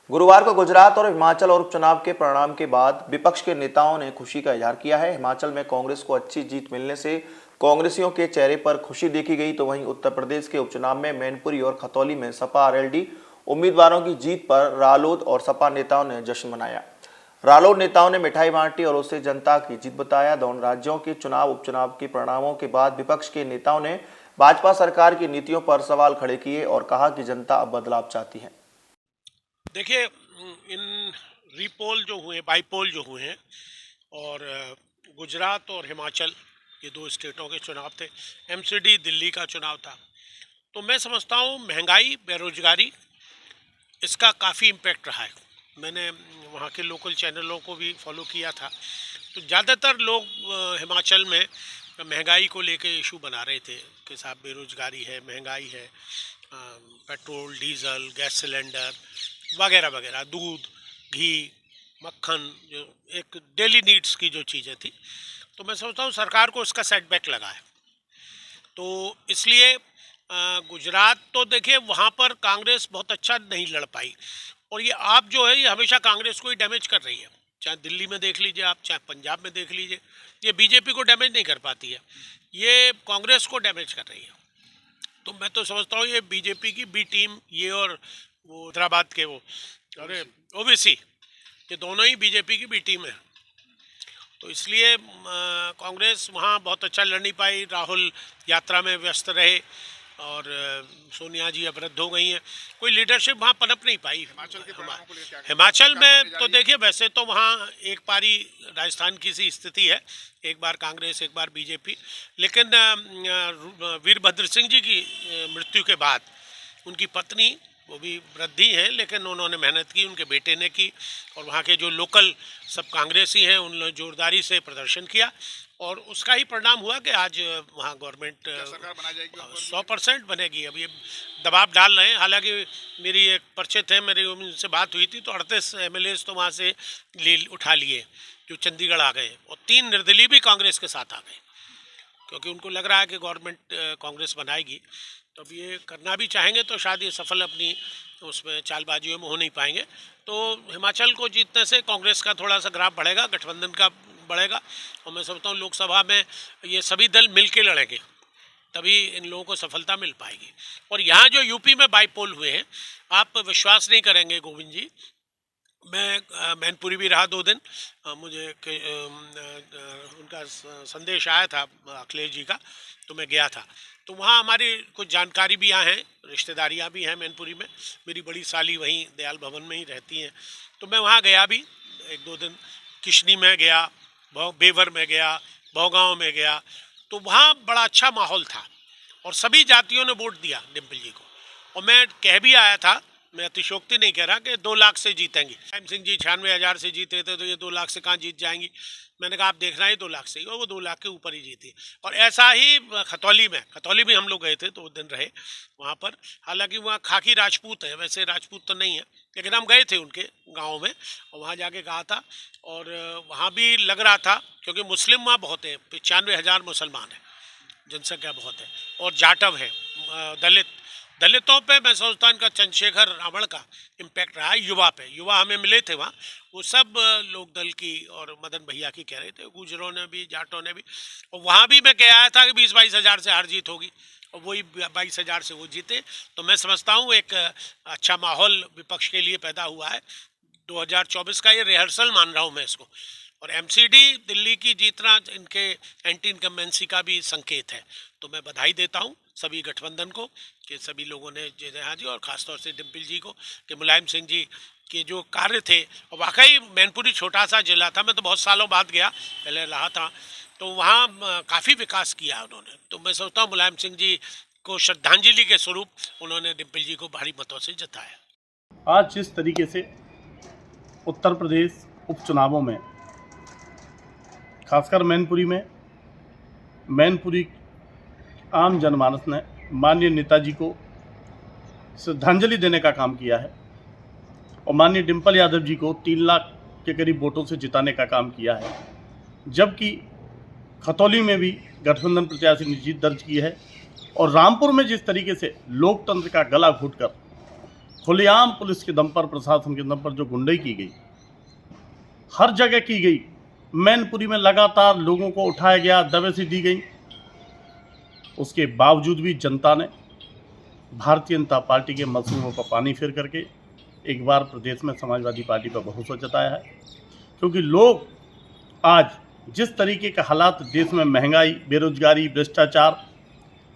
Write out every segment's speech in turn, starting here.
गुरुवार को गुजरात और हिमाचल और उपचुनाव के परिणाम के बाद विपक्ष के नेताओं ने खुशी का इजहार किया है। हिमाचल में कांग्रेस को अच्छी जीत मिलने से कांग्रेसियों के चेहरे पर खुशी देखी गई, तो वहीं उत्तर प्रदेश के उपचुनाव में मैनपुरी और खतौली में सपा आरएलडी उम्मीदवारों की जीत पर रालोद और सपा नेताओं ने जश्न मनाया। रालोद नेताओं ने मिठाई बांटी और उसे जनता की जीत बताया। दोनों राज्यों के चुनाव उपचुनाव के परिणामों के बाद विपक्ष के नेताओं ने भाजपा सरकार की नीतियों पर सवाल खड़े किए और कहा कि जनता अब बदलाव चाहती है। देखिए, इन रीपोल जो हुए, बाईपोल जो हुए हैं, और गुजरात और हिमाचल ये दो स्टेटों के चुनाव थे, एमसीडी दिल्ली का चुनाव था, तो मैं समझता हूँ महंगाई, बेरोजगारी, इसका काफ़ी इम्पैक्ट रहा है। मैंने वहाँ के लोकल चैनलों को भी फॉलो किया था, तो ज़्यादातर लोग हिमाचल में महंगाई को लेके इशू बना रहे थे कि साहब बेरोजगारी है, महंगाई है, पेट्रोल, डीजल, गैस सिलेंडर वगैरह वगैरह, दूध, घी, मक्खन, जो एक डेली नीड्स की जो चीज़ें थी, तो मैं सोचता हूँ सरकार को इसका सेटबैक लगा है। तो इसलिए गुजरात तो देखिए, वहाँ पर कांग्रेस बहुत अच्छा नहीं लड़ पाई, और ये आप जो है ये हमेशा कांग्रेस को ही डैमेज कर रही है। चाहे दिल्ली में देख लीजिए आप, चाहे पंजाब में देख लीजिए, ये बीजेपी को डैमेज नहीं कर पाती है, ये कांग्रेस को डैमेज कर रही है। तो मैं तो समझता हूँ ये बीजेपी की बी टीम, ये और वो हैदराबाद के वो अरे ओबीसी, ये दोनों ही बीजेपी की बी टीम है। तो इसलिए कांग्रेस वहाँ बहुत अच्छा लड़ नहीं पाई। राहुल यात्रा में व्यस्त रहे और सोनिया जी अवरुद्ध हो गई हैं, कोई लीडरशिप वहाँ पनप नहीं पाई। हिमाचल में तो देखिए, वैसे तो वहाँ एक पारी राजस्थान की सी स्थिति है, एक बार कांग्रेस एक बार बीजेपी, लेकिन वीरभद्र सिंह जी की मृत्यु के बाद उनकी पत्नी, वो भी वृद्धि हैं, लेकिन उन्होंने मेहनत की, उनके बेटे ने की, और वहाँ के जो लोकल सब कांग्रेसी हैं उन्होंने जोरदारी से प्रदर्शन किया, और उसका ही परिणाम हुआ कि आज वहाँ गवर्नमेंट 100% बनेगी। अब ये दबाव डाल रहे हैं, हालांकि मेरी एक परिचित है, मेरी उनसे बात हुई थी, तो 38 MLAs तो वहाँ से उठा लिए जो चंडीगढ़ आ गए, और 3 निर्दलीय भी कांग्रेस के साथ आ गए, क्योंकि उनको लग रहा है कि गवर्नमेंट कांग्रेस बनाएगी। तो अब ये करना भी चाहेंगे तो शायद ये सफल अपनी उसमें चालबाजियों में हो नहीं पाएंगे। तो हिमाचल को जीतने से कांग्रेस का थोड़ा सा ग्राफ बढ़ेगा, गठबंधन का बढ़ेगा, और मैं समझता हूँ लोकसभा में ये सभी दल मिल के लड़ेंगे, तभी इन लोगों को सफलता मिल पाएगी। और यहाँ जो यूपी में बाईपोल हुए हैं, आप विश्वास नहीं करेंगे गोविंद जी, मैं मैनपुरी भी रहा 2 दिन, मुझे उनका संदेश आया था अखिलेश जी का, तो मैं गया था। तो वहाँ हमारी कुछ जानकारी भी यहाँ हैं, रिश्तेदारियाँ भी हैं मैनपुरी में, मेरी बड़ी साली वहीं दयाल भवन में ही रहती हैं, तो मैं वहाँ गया भी 1-2 दिन। किशनी में गया, बेवर में गया, भौगांव में गया, तो वहाँ बड़ा अच्छा माहौल था, और सभी जातियों ने वोट दिया डिम्पल जी को। और मैं कह भी आया था, मैं अतिशोक्ति नहीं कह रहा, कि 2 लाख से जीतेंगी। मुलायम सिंह जी 96,000 से जीते थे, तो ये 2 लाख से कहाँ जीत जाएंगी। मैंने कहा आप देखना ही 2 लाख से ही, और वो 2 लाख के ऊपर ही जीती। और ऐसा ही खतौली भी हम लोग गए थे, 2 दिन रहे वहाँ पर। हालांकि वहाँ खाकी राजपूत है, वैसे राजपूत तो नहीं है, लेकिन हम गए थे उनके गाँव में, और वहाँ जाके कहा था, और वहाँ भी लग रहा था, क्योंकि मुस्लिम वहाँ बहुत है, 95,000 मुसलमान है, जनसंख्या बहुत है, और जाटव है, दलितों पे मैं सोचता हूँ इनका चंद्रशेखर रावण का इम्पैक्ट रहा है। युवा पे, युवा हमें मिले थे वहाँ, वो सब लोग दल की और मदन भैया की कह रहे थे, गुजरों ने भी, जाटों ने भी। और वहाँ भी मैं कह आया था कि 20-22 हज़ार से हार जीत होगी, और वही 22 हज़ार से वो जीते। तो मैं समझता हूँ एक अच्छा माहौल विपक्ष के लिए पैदा हुआ है। 2024 का ये रिहर्सल मान रहा हूँ मैं इसको। और एमसीडी दिल्ली की जीतना इनके एंटी इनकम्बेंसी का भी संकेत है। तो मैं बधाई देता हूँ सभी गठबंधन को कि सभी लोगों ने जय हाँ जी, और ख़ासतौर से डिम्पल जी को, कि मुलायम सिंह जी के जो कार्य थे, और वाकई मैनपुरी छोटा सा जिला था, मैं तो बहुत सालों बाद गया, पहले रहा था, तो वहाँ काफ़ी विकास किया उन्होंने। तो मैं सोचता हूँ मुलायम सिंह जी को श्रद्धांजलि के स्वरूप उन्होंने डिम्पल जी को भारी मतों से जिताया। आज जिस तरीके से उत्तर प्रदेश उपचुनावों में, खासकर मैनपुरी आम जनमानस ने माननीय नेताजी को श्रद्धांजलि देने का काम किया है, और माननीय डिम्पल यादव जी को 3 लाख के करीब वोटों से जिताने का काम किया है। जबकि खतौली में भी गठबंधन प्रत्याशी ने जीत दर्ज की है, और रामपुर में जिस तरीके से लोकतंत्र का गला घोटकर खुलेआम पुलिस के दम पर, प्रशासन के दम पर जो गुंडाई की गई, हर जगह की गई। मैनपुरी में लगातार लोगों को उठाया गया, दबिश दी गई। उसके बावजूद भी जनता ने भारतीय जनता पार्टी के मंसूबों पर पानी फेर करके एक बार प्रदेश में समाजवादी पार्टी पर भरोसा जताया है। क्योंकि लोग आज जिस तरीके के हालात देश में, महंगाई, बेरोजगारी, भ्रष्टाचार,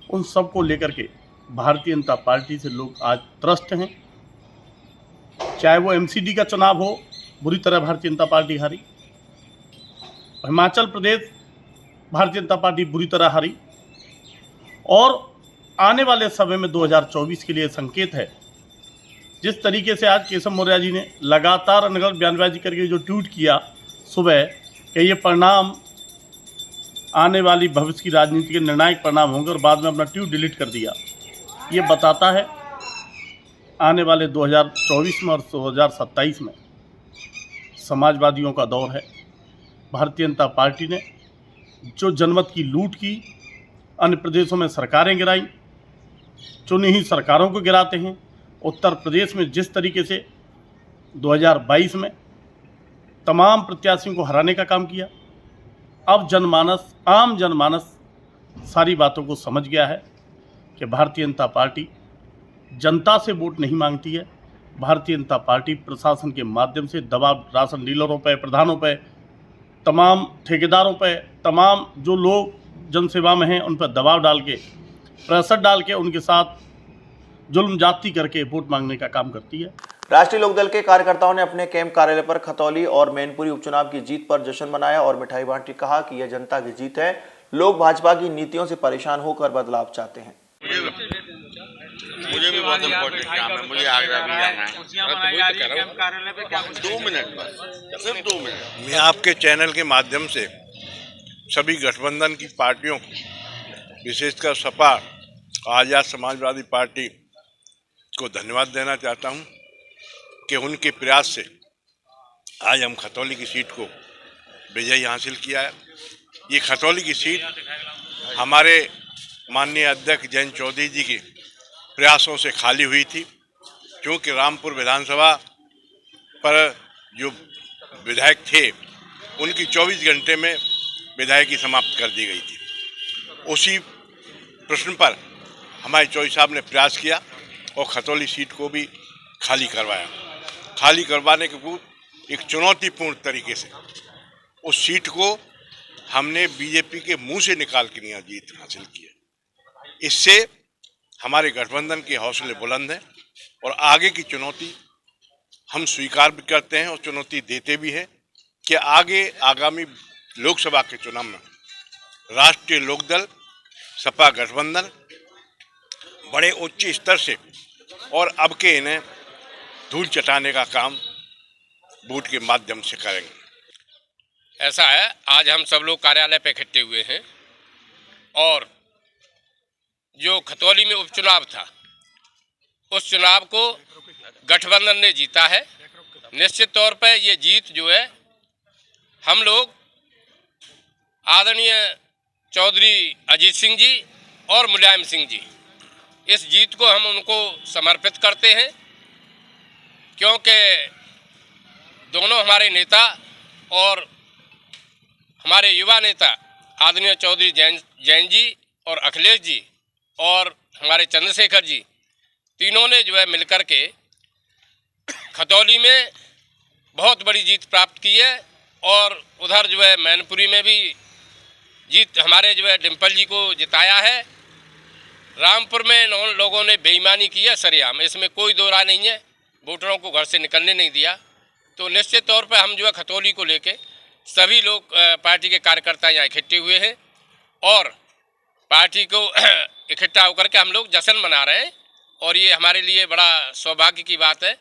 उन सब को लेकर के भारतीय जनता पार्टी से लोग आज त्रस्त हैं। चाहे वो एमसीडी का चुनाव हो, बुरी तरह भारतीय जनता पार्टी हारी। हिमाचल प्रदेश भारतीय जनता पार्टी बुरी तरह हारी। और आने वाले समय में 2024 के लिए संकेत है। जिस तरीके से आज केशव मौर्य जी ने लगातार अनगढ़ बयानबाजी करके जो ट्वीट किया सुबह कि ये परिणाम आने वाली भविष्य की राजनीति के निर्णायक परिणाम होंगे, और बाद में अपना ट्वीट डिलीट कर दिया, ये बताता है आने वाले 2024 में और 2027 में समाजवादियों का दौर है। भारतीय जनता पार्टी ने जो जनमत की लूट की, अन्य प्रदेशों में सरकारें गिराई, चुनी ही सरकारों को गिराते हैं। उत्तर प्रदेश में जिस तरीके से 2022 में तमाम प्रत्याशियों को हराने का काम किया, अब जनमानस, आम जनमानस सारी बातों को समझ गया है कि भारतीय जनता पार्टी जनता से वोट नहीं मांगती है। भारतीय जनता पार्टी प्रशासन के माध्यम से दबाव, राशन डीलरों पर, प्रधानों पर, तमाम ठेकेदारों पर, तमाम जो लोग जनसेवा में हैं उन पर दबाव डाल के, प्रेशर डाल के उनके साथ जुल्म जाती करके वोट मांगने का काम करती है। राष्ट्रीय लोकदल के कार्यकर्ताओं ने अपने कैंप कार्यालय पर खतौली और मैनपुरी उपचुनाव की जीत पर जश्न मनाया और मिठाई बांटी। कहा कि यह जनता की जीत है, लोग भाजपा की नीतियों से परेशान होकर बदलाव चाहते हैं। मुझे भी बहुत इम्पोर्टेंट काम है, मुझे आगरा भी जाना है। 2 मिनट बस, सिर्फ 2 मिनट। मैं आपके चैनल के माध्यम से सभी गठबंधन की पार्टियों, विशेषकर सपा, आजाद समाजवादी पार्टी को धन्यवाद देना चाहता हूं कि उनके प्रयास से आज हम खतौली की सीट को विजयी हासिल किया है। ये खतौली की सीट हमारे माननीय अध्यक्ष जयंत चौधरी जी के प्रयासों से खाली हुई थी, क्योंकि रामपुर विधानसभा पर जो विधायक थे उनकी 24 घंटे में विधायकी समाप्त कर दी गई थी। उसी प्रश्न पर हमारे चौधरी साहब ने प्रयास किया और खतौली सीट को भी खाली करवाया। खाली करवाने के बाद एक चुनौतीपूर्ण तरीके से उस सीट को हमने बीजेपी के मुंह से निकाल के यहाँ जीत हासिल की है। इससे हमारे गठबंधन के हौसले बुलंद हैं और आगे की चुनौती हम स्वीकार भी करते हैं और चुनौती देते भी हैं कि आगे आगामी लोकसभा के चुनाव में राष्ट्रीय लोकदल, सपा गठबंधन बड़े उच्च स्तर से और अब के इन्हें धूल चटाने का काम वोट के माध्यम से करेंगे। ऐसा है, आज हम सब लोग कार्यालय पे इकट्ठे हुए हैं और जो खतौली में उपचुनाव था उस चुनाव को गठबंधन ने जीता है। निश्चित तौर पर ये जीत जो है हम लोग आदरणीय चौधरी अजीत सिंह जी और मुलायम सिंह जी, इस जीत को हम उनको समर्पित करते हैं, क्योंकि दोनों हमारे नेता और हमारे युवा नेता आदरणीय चौधरी जैन जी और अखिलेश जी और हमारे चंद्रशेखर जी, तीनों ने जो है मिलकर के खतौली में बहुत बड़ी जीत प्राप्त की है। और उधर जो है मैनपुरी में भी जीत हमारे जो है डिम्पल जी को जिताया है। रामपुर में लोगों ने बेईमानी की है सरेआम, इसमें कोई दो राय नहीं है। वोटरों को घर से निकलने नहीं दिया। तो निश्चित तौर पर हम जो है खतौली को लेके सभी लोग पार्टी के कार्यकर्ता यहाँ इकट्ठे हुए हैं और पार्टी को इकट्ठा होकर के हम लोग जश्न मना रहे हैं और ये हमारे लिए बड़ा सौभाग्य की बात है।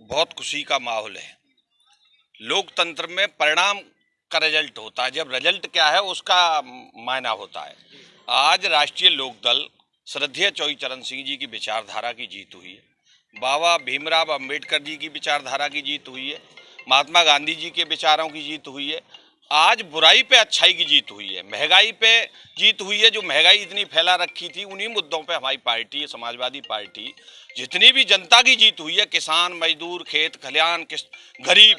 बहुत खुशी का माहौल है। लोकतंत्र में परिणाम का रिजल्ट होता है, जब रिजल्ट क्या है उसका मायना होता है। आज राष्ट्रीय लोकदल श्रद्धेय चौधरी चरण सिंह जी की विचारधारा की जीत हुई है, बाबा भीमराव अंबेडकर जी की विचारधारा की जीत हुई है, महात्मा गांधी जी के विचारों की जीत हुई है आज बुराई पे अच्छाई की जीत हुई है, महंगाई पे जीत हुई है। जो महंगाई इतनी फैला रखी थी, उन्हीं मुद्दों पे हमारी पार्टी, समाजवादी पार्टी, जितनी भी जनता की जीत हुई है, किसान, मजदूर, खेत खलियान, गरीब,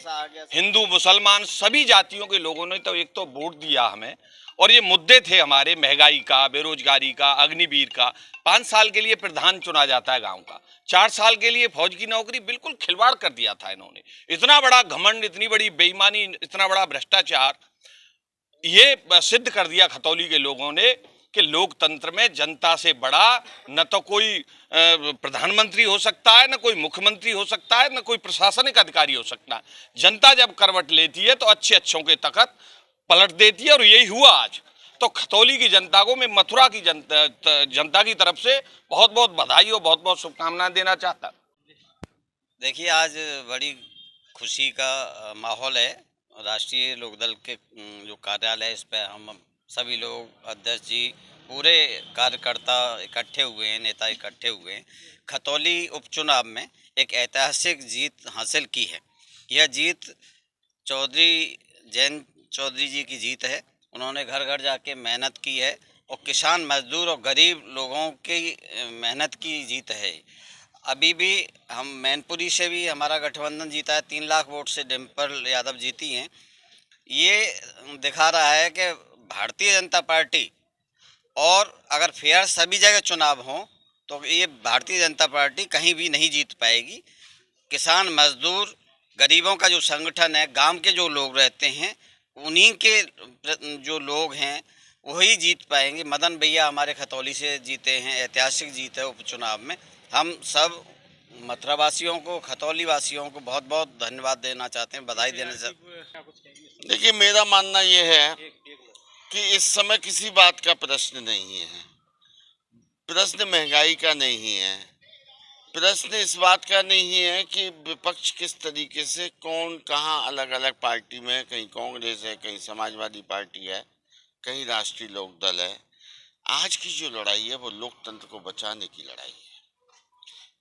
हिंदू, मुसलमान, सभी जातियों के लोगों ने तो एक तो वोट दिया हमें। और ये मुद्दे थे हमारे, महंगाई का, बेरोजगारी का, अग्निवीर का। 5 साल के लिए प्रधान चुना जाता है गांव का, 4 साल के लिए फौज की नौकरी, बिल्कुल खिलवाड़ कर दिया था इन्होंने। इतना बड़ा घमंड, इतनी बड़ी बेईमानी, इतना बड़ा भ्रष्टाचार, ये सिद्ध कर दिया खतौली के लोगों ने कि लोकतंत्र में जनता से बड़ा न तो कोई प्रधानमंत्री हो सकता है, न कोई मुख्यमंत्री हो सकता है, न कोई प्रशासनिक अधिकारी हो सकता है। जनता जब करवट लेती है तो अच्छे अच्छों के तखत पलट देती है, और यही हुआ आज। तो खतौली की जनता को मैं मथुरा की जनता की तरफ से बहुत बहुत बधाई और बहुत बहुत शुभकामनाएं देना चाहता। देखिए, आज बड़ी खुशी का माहौल है। राष्ट्रीय लोकदल के जो कार्यालय है, इस पर हम सभी लोग, अध्यक्ष जी, पूरे कार्यकर्ता इकट्ठे हुए हैं, नेता इकट्ठे हुए हैं। खतौली उपचुनाव में एक ऐतिहासिक जीत हासिल की है। यह जीत जयंत चौधरी जी की जीत है। उन्होंने घर घर जाके मेहनत की है, और किसान, मजदूर और गरीब लोगों की मेहनत की जीत है। अभी भी हम मैनपुरी से भी हमारा गठबंधन जीता है, 3 लाख वोट से डिम्पल यादव जीती हैं। ये दिखा रहा है कि भारतीय जनता पार्टी, और अगर फेयर सभी जगह चुनाव हों तो ये भारतीय जनता पार्टी कहीं भी नहीं जीत पाएगी। किसान, मजदूर, गरीबों का जो संगठन है, गांव के जो लोग रहते हैं, उन्हीं के जो लोग हैं वही जीत पाएंगे। मदन भैया हमारे खतौली से जीते हैं, ऐतिहासिक जीत है उपचुनाव में। हम सब मथुरा वासियों को, खतौली वासियों को बहुत बहुत धन्यवाद देना चाहते हैं, बधाई देना चाहते हैं। देखिए, मेरा मानना ये है कि इस समय किसी बात का प्रश्न नहीं है। प्रश्न महंगाई का नहीं है, प्रश्न इस बात का नहीं है कि विपक्ष किस तरीके से, कौन कहाँ, अलग अलग पार्टी में, कहीं कांग्रेस है, कहीं समाजवादी पार्टी है, कहीं राष्ट्रीय लोकदल है। आज की जो लड़ाई है वो लोकतंत्र को बचाने की लड़ाई है।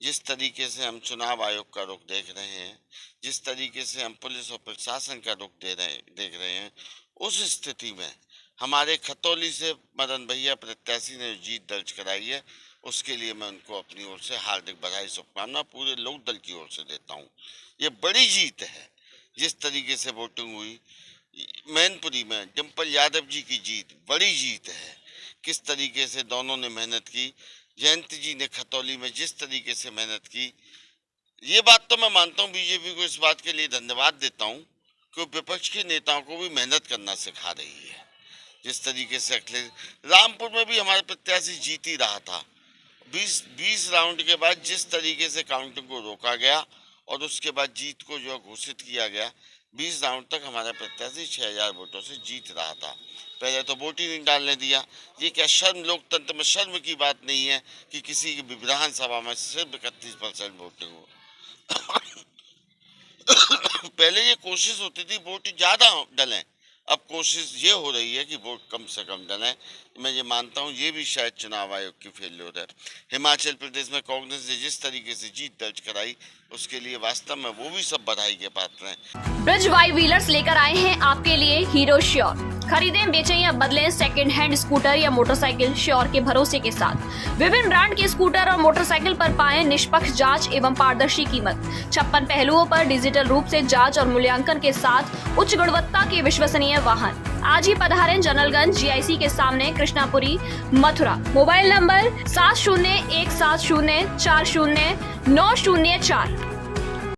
जिस तरीके से हम चुनाव आयोग का रुख देख रहे हैं, जिस तरीके से हम पुलिस और प्रशासन का रुख देख रहे हैं, उस स्थिति में हमारे खतौली से मदन भैया प्रत्याशी ने जीत दर्ज कराई है, उसके लिए मैं उनको अपनी ओर से हार्दिक बधाई, शुभकामना पूरे लोकदल की ओर से देता हूँ। ये बड़ी जीत है। जिस तरीके से वोटिंग हुई मैनपुरी में, डिम्पल यादव जी की जीत बड़ी जीत है। किस तरीके से दोनों ने मेहनत की, जयंत जी ने खतौली में जिस तरीके से मेहनत की, ये बात तो मैं मानता हूँ। बीजेपी को इस बात के लिए धन्यवाद देता हूँ कि विपक्ष के नेताओं को भी मेहनत करना सिखा रही है। जिस तरीके से रामपुर में भी हमारा प्रत्याशी जीत ही रहा था, 20 राउंड के बाद जिस तरीके से काउंटिंग को रोका गया और उसके बाद जीत को जो घोषित किया गया, 20 राउंड तक हमारा प्रत्याशी 6000 वोटों से जीत रहा था। पहले तो वोट ही नहीं डालने दिया। ये क्या शर्म, लोकतंत्र में शर्म की बात नहीं है कि किसी की विधानसभा में सिर्फ 31% वोटिंग हो। पहले ये कोशिश होती थी वोट ज़्यादा डलें, अब कोशिश ये हो रही है कि वोट कम से कम डलें। मैं ये मानता हूँ ये भी शायद चुनाव आयोग की फेल्योर है। हिमाचल प्रदेश में कांग्रेस ने जिस तरीके से जीत दर्ज कराई, उसके लिए वास्तव में वो भी सब बधाई के पात्र हैं। ब्रिज वाई व्हीलर्स लेकर आए हैं आपके लिए हीरो श्योर। खरीदें, बेचें या बदलें सेकंड हैंड स्कूटर या मोटरसाइकिल श्योर के भरोसे के साथ। विभिन्न ब्रांड के स्कूटर और मोटरसाइकिल पर पाएं निष्पक्ष जांच एवं पारदर्शी कीमत। 56 पहलुओं पर डिजिटल रूप से जांच और मूल्यांकन के साथ उच्च गुणवत्ता के विश्वसनीय वाहन। आज ही पधारें जनरलगंज GIC के सामने, कृष्णापुरी, मथुरा। Mobile number 7017040904।